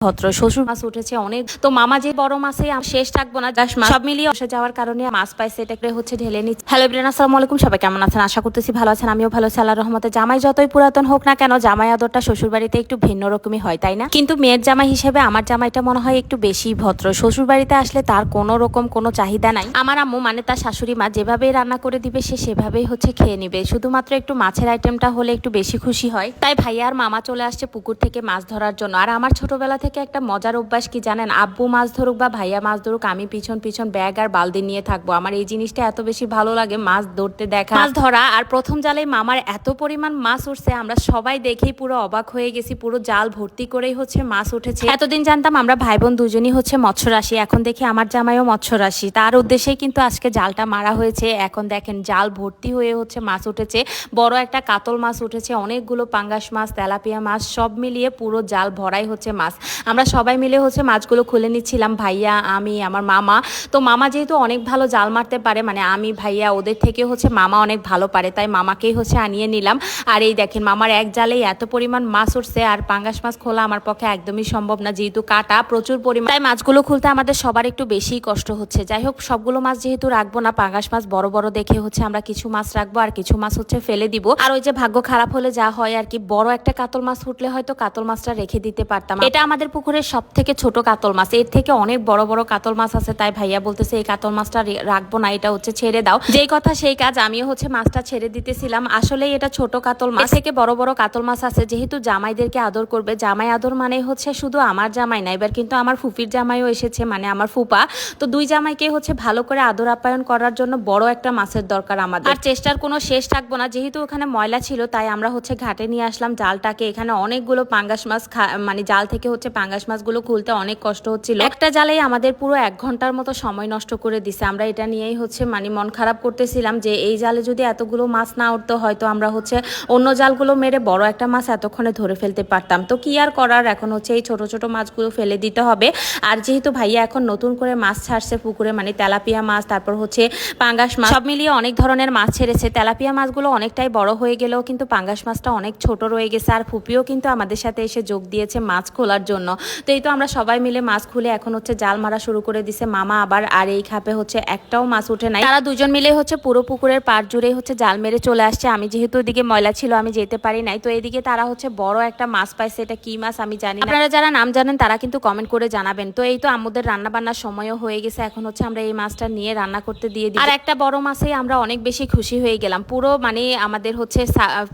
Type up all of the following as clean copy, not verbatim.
ভদ্র শ্বশুর মাছ উঠেছে অনেক। তো মামা যে বড় মাছে শেষ থাকবো না, সব মিলিয়ে বসে যাওয়ার কারণে মাছ পাইছে, এটাকে হচ্ছে ঢেলে নিচ্ছে। হ্যালো এভরিওয়ান, আসসালামু আলাইকুম। সবাই কেমন আছেন? আশা করতেছি ভালো আছেন। আমিও ভালো আছি আল্লাহর রহমতে। জামাই যতই পুরাতন হোক না কেন, জামাই আদরটা শ্বশুর বাড়িতে একটু ভিন্ন রকমই হয়, তাই না? কিন্তু মেয়ের জামাই হিসেবে আমার জামাইটা মনে হয় একটু বেশি ভদ্র। শ্বশুর বাড়িতে আসলে তার কোনো রকম কোনো চাহিদা নাই। আমার আম্মু মানে তার শাশুড়ি মা যেভাবেই রান্না করে দিবে সে সেভাবেই হচ্ছে খেয়ে নিবে। শুধুমাত্র একটু মাছের আইটেমটা হলে একটু বেশি খুশি হয়। তাই ভাইয়া আর মামা চলে আসছে পুকুর থেকে মাছ ধরার জন্য। আর আমার ছোটবেলা থেকে একটা মজার অভ্যাস কি জানেন, আব্বু মাছ ধরুক বা ভাইয়া মাছ ধরুক, আমি পিছন পিছন ব্যাগ আর বালতি নিয়ে থাকবো। আমার এই জিনিসটা এত বেশি ভালো লাগে, মাছ ধরতে দেখা, মাছ ধরা। আর প্রথম জালে মামার এত পরিমাণ মাছ উঠছে, আমরা সবাই দেখেই পুরো অবাক হয়ে গেছি। পুরো জাল ভর্তি করেই হচ্ছে মাছ উঠেছে। এতদিন জানতাম আমরা ভাই বোন দুজনই হচ্ছে মৎস্যরাশি, এখন দেখি আমার জামাইও মৎস্যরাশি। তার উদ্দেশ্যেই কিন্তু আজকে জালটা মারা হয়েছে। এখন দেখেন জাল ভর্তি হয়ে হচ্ছে মাছ উঠেছে। বড় একটা কাতল মাছ উঠেছে, অনেকগুলো পাঙ্গাস মাছ, তেলাপিয়া মাছ, সব মিলিয়ে পুরো জাল ভরাই হচ্ছে মাছ। আমরা সবাই মিলে হচ্ছে মাছগুলো খুলে নিচ্ছিলাম, ভাইয়া, আমি, আমার মামা। তো মামা যেহেতু অনেক ভালো জাল মারতে পারে, মানে আমি ভাইয়া ওদের থেকে হচ্ছে মামা অনেক ভালো পারে, তাই মামাকেই হচ্ছে আনিয়ে নিলাম। আর এই দেখেন মামার এক জালেই এত পরিমাণ মাছ উঠছে। আর পাঙ্গাস মাছ খোলা আমার পক্ষে একদমই সম্ভব না, যেহেতু কাটা প্রচুর পরিমাণ, তাই মাছগুলো খুলতে আমাদের সবার একটু বেশি কষ্ট হচ্ছে। যাই হোক, সবগুলো মাছ যেহেতু রাখবো না, পাঙ্গাস মাছ বড় বড় দেখে হচ্ছে আমরা কিছু মাছ রাখবো আর কিছু মাছ হচ্ছে ফেলে দিব। আর ওই যে ভাগ্য খারাপ হলে যা হয় আর কি, বড় একটা কাতল মাছ উঠলে হয়তো কাতল মাছটা রেখে দিতে পারতাম। এটা আমাদের পুকুরের সব থেকে ছোট কাতল মাছ, এর থেকে অনেক বড় বড় কাতল মাছ আছে। তাই ভাইয়া বলতেছে এই কাতল মাছটা রাখবো না, এটা হচ্ছে ছেড়ে দাও। যেই কথা সেই কাজ, আমিও হচ্ছে মাছটা ছেড়ে দিতেছিলাম। আসলে এটা ছোট কাতল মাছ, থেকে বড় বড় কাতল মাছ আছে। যেহেতু জামাইদেরকে আদর করবে, জামাই আদর মানে হচ্ছে শুধু আমার জামাই না, এবার কিন্তু আমার ফুপির জামাইও এসেছে, মানে আমার ফুপা। তো দুই জামাইকে হচ্ছে ভালো করে আদর আপ্যায়ন করার জন্য বড় একটা মাছের দরকার আমাদের। আর চেষ্টার কোনো শেষ থাকবো না। যেহেতু ওখানে ময়লা ছিল, তাই আমরা হচ্ছে ঘাটে নিয়ে আসলাম জালটাকে। এখানে অনেকগুলো পাঙ্গাস মাছ, মানে জাল থেকে হচ্ছে পাঙ্গাস মাছগুলো খুলতে অনেক কষ্ট হচ্ছিল। একটা জালেই আমাদের পুরো 1 ঘন্টার মতো সময় নষ্ট করে দিছে। আমরা এটা নিয়েই হচ্ছে মানে মন খারাপ করতেছিলাম যে এই জালে যদি এতগুলো মাছ না উঠতো, হয়তো আমরা হচ্ছে অন্য জালগুলো মেরে বড় একটা মাছ এতক্ষণে ধরে ফেলতে পারতাম। তো কি আর করার, এখন হচ্ছে এই ছোট ছোট মাছগুলো ফেলে দিতে হবে। আর যেহেতু ভাইয়া এখন নতুন করে মাছ ছাড়ছে পুকুরে, মানে তেলাপিয়া মাছ, তারপর হচ্ছে পাঙ্গাস মাছ, সব মিলিয়ে অনেক ধরনের মাছ ছেড়েছে। তেলাপিয়া মাছগুলো অনেকটাই বড় হয়ে গেলেও কিন্তু পাঙ্গাস মাছটা অনেক ছোট রয়ে গেছে। আর ফুপিও কিন্তু আমাদের সাথে এসে যোগ দিয়েছে মাছ খোলার জন্য। তো এই তো আমরা সবাই মিলে মাছ খুলে এখন হচ্ছে জাল মারা শুরু করে দিছে মামা আবার। আর এই খাপে হচ্ছে একটাও মাছ উঠে নাই। তারা দুজন মিলে হচ্ছে পুরো পুকুরের পাড় জুড়ে হচ্ছে জাল মেরে চলে আসছে। আমি যেহেতু ওদিকে ময়লা ছিল আমি যেতে পারি নাই, তো এদিকে তারা হচ্ছে বড় একটা মাছ পাইছে। এটা কি মাছ আমি জানি না, আপনারা যারা নাম জানেন তারা কিন্তু কমেন্ট করে জানাবেন। তো এই তো আমাদের রান্না বান্নার সময়ও হয়ে গেছে, এখন হচ্ছে আমরা এই মাছটা নিয়ে রান্না করতে দিয়ে দিই। আর একটা বড় মাছেই আমরা অনেক বেশি খুশি হয়ে গেলাম। পুরো মানে আমাদের হচ্ছে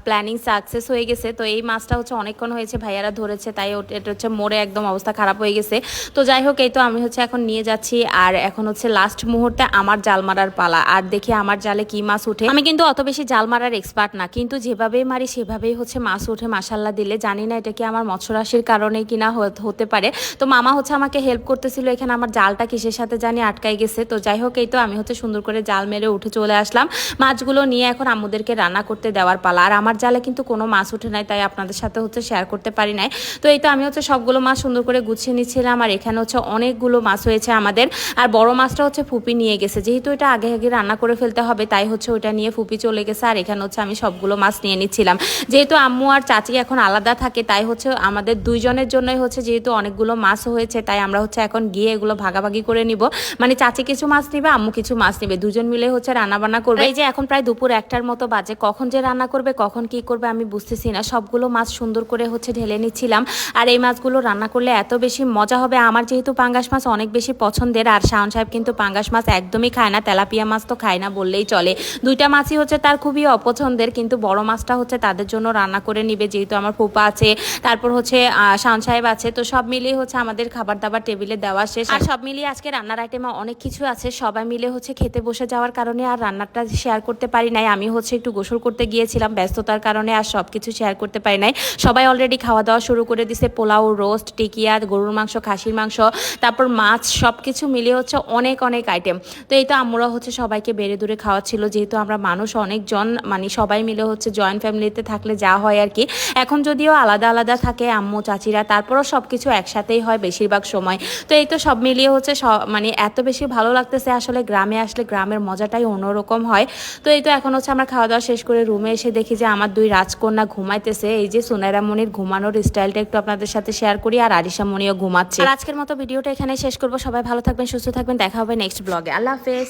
প্ল্যানিং সাকসেস হয়ে গেছে। তো এই মাছটা হচ্ছে অনেকক্ষণ হয়েছে ভাইয়ারা ধরেছে, তাই এটা হচ্ছে মরে একদম অবস্থা খারাপ হয়ে গেছে। তো যাই হোক, এই তো আমি হচ্ছে এখন নিয়ে যাচ্ছি। আর এখন হচ্ছে লাস্ট মুহূর্তে আমার জাল মারার পালা। আর দেখি আমার জালে কি মাছ উঠে। আমি কিন্তু অত বেশি জাল মারার এক্সপার্ট না, কিন্তু যেভাবেই মারি সেভাবেই হচ্ছে মাছ উঠে মাশাল্লাহ দিলে। জানি না এটা কি আমার মৎস্যরাশির কারণে কিনা হতে পারে। তো মামা হচ্ছে আমাকে হেল্প করতেছিল। এখানে আমার জালটা কিসের সাথে জানি আটকাই গেছে। তো যাই হোক, এই তো আমি হচ্ছে সুন্দর করে জাল মেরে উঠে চলে আসলাম। মাছগুলো নিয়ে এখন আম্মুদেরকে রান্না করতে দেওয়ার পালা। আর আমার জালে কিন্তু কোনো মাছ উঠে নাই, তাই আপনাদের সাথে হচ্ছে শেয়ার করতে পারি নাই। তো এই তো আমি হচ্ছে সবগুলো মাছ সুন্দর করে গুছিয়ে নিচ্ছিলাম। আর এখানে হচ্ছে অনেকগুলো মাছ হয়েছে আমাদের। আর বড় মাছটা হচ্ছে ফুপি নিয়ে গেছে, যেহেতু এটা আগে আগে রান্না করে ফেলতে হবে, তাই হচ্ছে ওইটা নিয়ে ফুপি চলে গেছে। আর এখানে হচ্ছে আমি সবগুলো মাছ নিয়ে নিচ্ছিলাম। যেহেতু আম্মু আর চাচি এখন আলাদা থাকে, তাই হচ্ছে আমাদের দুইজনের জন্যই হচ্ছে যেহেতু অনেকগুলো মাছ হয়েছে, তাই আমরা হচ্ছে এখন গিয়ে এগুলো ভাগাভাগি করে নিব। মানে চাচি কিছু মাছ নিবে, আম্মু কিছু মাছ নিবে, দুজন মিলে হচ্ছে রান্না বান্না করবে। এই যে এখন প্রায় দুপুর 1টার মতো বাজে, কখন যে রান্না করবে কখন কি করবে আমি বুঝতেছি না। সবগুলো মাছ সুন্দর করে হচ্ছে ঢেলে নিচ্ছিলাম। আর এই মাছগুলো রান্না করলে এত বেশি মজা হবে। আমার যেহেতু পাঙ্গাস মাছ অনেক বেশি পছন্দের, আর শাওন সাহেব কিন্তু পাঙ্গাস মাছ একদমই খায় না, তেলাপিয়া মাছ তো খায় না বললেই চলে। দুইটা মাছই হচ্ছে তার খুবই অপছন্দের, কিন্তু বড় মাছটা হচ্ছে তাদের জন্য রান্না করে নিবে। যেহেতু আমার ফুপা আছে, তারপর হচ্ছে শাওন সাহেব আছে, তো সব মিলিয়ে হচ্ছে আমাদের খাবার দাবার টেবিলে দেওয়া শেষ। আর সব মিলিয়ে আজকে রান্নার আইটেমে অনেক কিছু আছে। সবাই মিলে হচ্ছে খেতে বসে যাওয়ার কারণে আর রান্নাটা শেয়ার করতে পারি নাই। আমি হচ্ছে একটু গোসল করতে গিয়েছিলাম ব্যস্ততার কারণে, আর সব কিছু শেয়ার করতে পারি নাই। সবাই অলরেডি খাওয়া দাওয়া শুরু করে দিছে। পোলাও, রোস্ট, টিকিয়া, গরুর মাংস, খাসির মাংস, তারপর মাছ, সব কিছু মিলিয়ে হচ্ছে অনেক অনেক আইটেম। তো এই তো আম্মুরা হচ্ছে সবাইকে বেড়ে দূরে খাওয়াচ্ছিল। যেহেতু আমরা মানুষ অনেকজন, মানে সবাই মিলে হচ্ছে জয়েন্ট ফ্যামিলিতে থাকলে যা হয় আর কি। এখন যদিও আলাদা আলাদা থাকে আম্মু চাচিরা, তারপরও সব কিছু একসাথেই হয় বেশিরভাগ সময়। তো এই তো সব মিলিয়ে হচ্ছে মানে এত বেশি ভালো লাগতেছে। আসলে গ্রামে আসলে গ্রামের মজাটাই অন্যরকম হয়। তো এই তো এখন হচ্ছে আমরা খাওয়া দাওয়া শেষ করে রুমে এসে দেখি যে আমার 2 রাজকন্যা ঘুমাইতেছে। এই যে সুনাইরা মনির ঘুমানোর স্টাইলটা একটু আপনাদের সাথে শেয়ার করি। করি আর আরিশা মনিও ঘুমাচ্ছে। আর আজকের মতো ভিডিওটা এখানে শেষ করবো। সবাই ভালো থাকবেন, সুস্থ থাকবেন, দেখা হবে নেক্সট ব্লগে। আল্লাহ হাফেজ।